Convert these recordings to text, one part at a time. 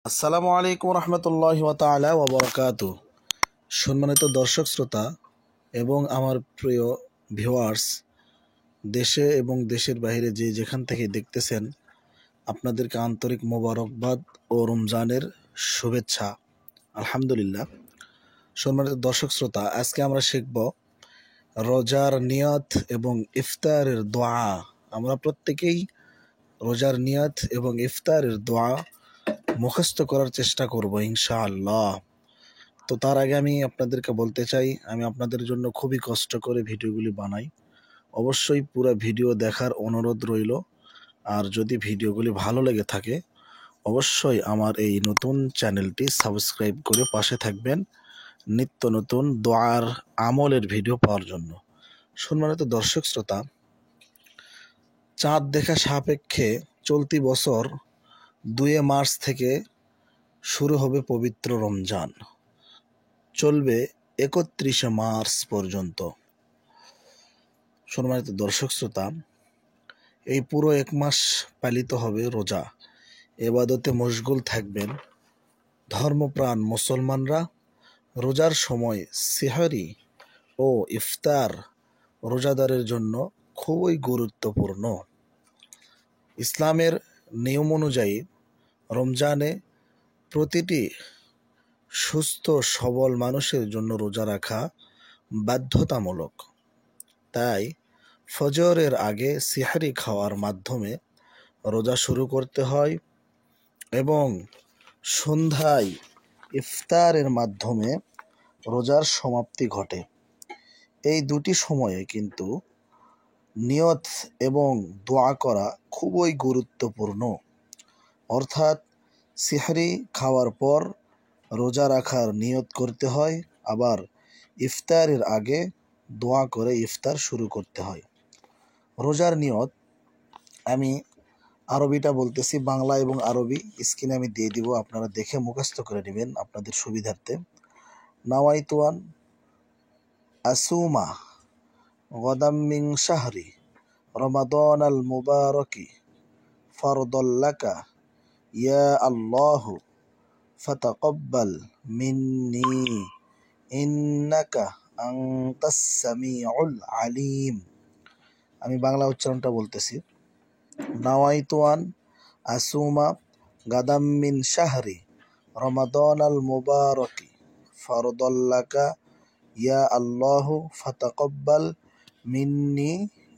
আসসালামু আলাইকুম রহমতুল্লাহ তাআলা ওয়া বারাকাতুহু। সম্মানিত দর্শক শ্রোতা এবং আমার প্রিয় ভিউয়ার্স, দেশে এবং দেশের বাইরে যে যেখান থেকে দেখতেছেন, আপনাদেরকে আন্তরিক মোবারকবাদ ও রমজানের শুভেচ্ছা। আলহামদুলিল্লাহ। সম্মানিত দর্শক শ্রোতা, আজকে আমরা শিখব রোজার নিয়ত এবং ইফতারের দোয়া। আমরা প্রত্যেকেই রোজার নিয়ত এবং ইফতারের দোয়া মুখস্থ করার চেষ্টা করব ইনশাআল্লাহ। তো তার আগে আমি আপনাদেরকে বলতে চাই, আমি আপনাদের জন্য খুবই কষ্ট করে ভিডিওগুলি বানাই। অবশ্যই পুরো ভিডিও দেখার অনুরোধ রইল। আর যদি ভিডিওগুলি ভালো লেগে থাকে, অবশ্যই আমার এই নতুন চ্যানেলটি সাবস্ক্রাইব করে পাশে থাকবেন নিত্য নতুন দোয়ার আমলের ভিডিও পাওয়ার জন্য। সম্মানিত দর্শক শ্রোতা, চাঁদ দেখা সাপেক্ষে চলতি বছর 2 মার্চ থেকে শুরু হবে পবিত্র রমজান, চলবে 31 মার্চ পর্যন্ত। সম্মানিত দর্শক শ্রোতা, এই পুরো 1 মাস পালিত হবে রোজা, এবাদতে মশগুল থাকবেন ধর্মপ্রাণ মুসলমানরা। রোজার সময় সিহরি ও ইফতার রোজাদারের জন্য খুবই গুরুত্বপূর্ণ। ইসলামের নিয়ম অনুযায়ী রমজানে প্রতিটি সুস্থ সবল মানুষের জন্য রোজা রাখা বাধ্যতামূলক। তাই ফজরের আগে সিহরি খাওয়ার মাধ্যমে রোজা শুরু করতে হয় এবং সন্ধ্যায় ইফতারের মাধ্যমে রোজার সমাপ্তি ঘটে। এই দুটি সময়ে কিন্তু নিয়ত এবং দোয়া করা খুবই গুরুত্বপূর্ণ। অর্থাৎ সিহরি খাওয়ার পর রোজা রাখার নিয়ত করতে হয়, আবার ইফতারের আগে দোয়া করে ইফতার শুরু করতে হয়। রোজার নিয়ত আমি আরবিটা বলতেছি, বাংলা এবং আরবি স্ক্রিনে আমি দিয়ে দিব, আপনারা দেখে মুখস্থ করে নেবেন আপনাদের সুবিধার্থে। নাওয়াইতুয়ান আসুমা গদাম মিন শাহরি রমাদান আল মুবারকি ফারদাল্লাকা ইয়া আল্লাহ ফাতাকাব্বাল মিন্নি ইন্নাকা আনতাস সামিউল আলিম। আমি বাংলা উচ্চারণটা বলতেছি। নাওয়াইতুয়ান আসুমা গাদাম মিন শাহরি রমাদান আল মুবারকি ফারদাল্লাকা ইয়া আল্লাহ ফাতাকাব্বাল মিন্নি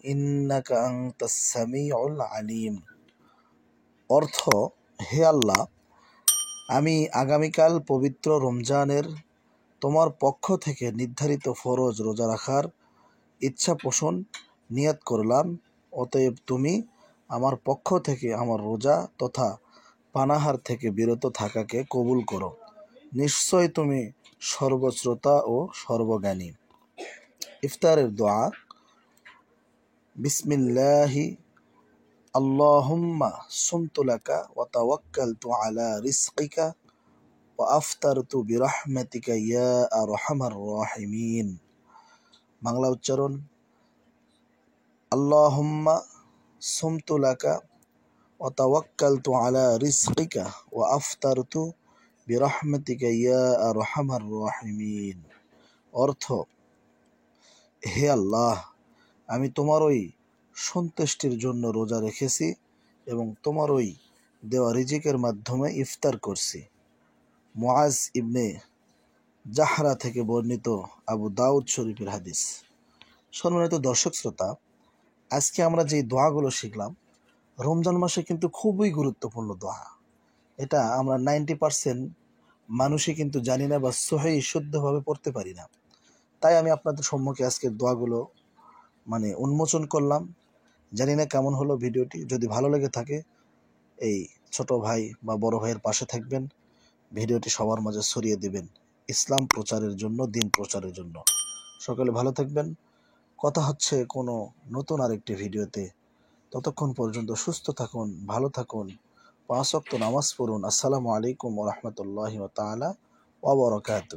ইন্নাকা আনতাস সামিউল আলিম। অর্থ: হে আল্লাহ, আমি আগামীকাল পবিত্র রমজানের তোমার পক্ষ থেকে নির্ধারিত ফরজ রোজা রাখার ইচ্ছা পোষণ নিয়ত করলাম, অতএব তুমি আমার পক্ষ থেকে আমার রোজা তথা পানাহার থেকে বিরত থাকাকে কবুল করো। নিশ্চয় তুমি সর্বশ্রোতা ও সর্বজ্ঞানী। ইফতারের দোয়া: বিসমিল্লাহি আল্লাহুম্মা সুমতু লাকা ওয়া তাওয়াক্কালতু আলা রিজকিকা ওয়া আফতারতু বিরহমাতিকা ইয়া আরহামার রাহিমিন। বাংলা উচ্চারণ: আল্লাহুম্মা সুমতু লাকা ওয়া তাওয়াক্কালতু আলা রিজকিকা ওয়া আফতারতু বিরহমাতিকা ইয়া আরহামার রাহিমিন। অর্থ: হে আল্লাহ, আমি তোমার ওই সন্তুষ্টির জন্য রোজা রেখেছি এবং তোমার ওই দেওয়া রিজিকের মাধ্যমে ইফতার করছি। মুআজ ইবনে জাহরা থেকে বর্ণিত, আবু দাউদ শরীফের হাদিস। সম্মানিত দর্শক শ্রোতা, আজকে আমরা যে দোয়াগুলো শিখলাম, রমজান মাসে কিন্তু খুবই গুরুত্বপূর্ণ দোয়া। এটা আমরা 90% মানুষই কিন্তু জানি না বা সহিহ শুদ্ধভাবে পড়তে পারি না। তাই আমি আপনাদের সম্মুখে আজকের দোয়াগুলো উন্মোচন করলাম। জানি না কেমন হলো ভিডিওটি। যদি ভালো লেগে থাকে এই ছোট ভাই বা বড় ভাইয়ের পাশে থাকবেন, ভিডিওটি সবার মাঝে ছড়িয়ে দিবেন ইসলাম প্রচারের জন্য, দিন প্রচারের জন্য। সকলে ভালো থাকবেন। কথা হচ্ছে কোনো নতুন আরেকটি ভিডিওতে। ততক্ষণ পর্যন্ত সুস্থ থাকুন, ভালো থাকুন, 5 ওয়াক্ত নামাজ পড়ুন। আসসালামু আলাইকুম ওয়া রাহমাতুল্লাহি ওয়া তাআলা ওয়া বারাকাতুহু।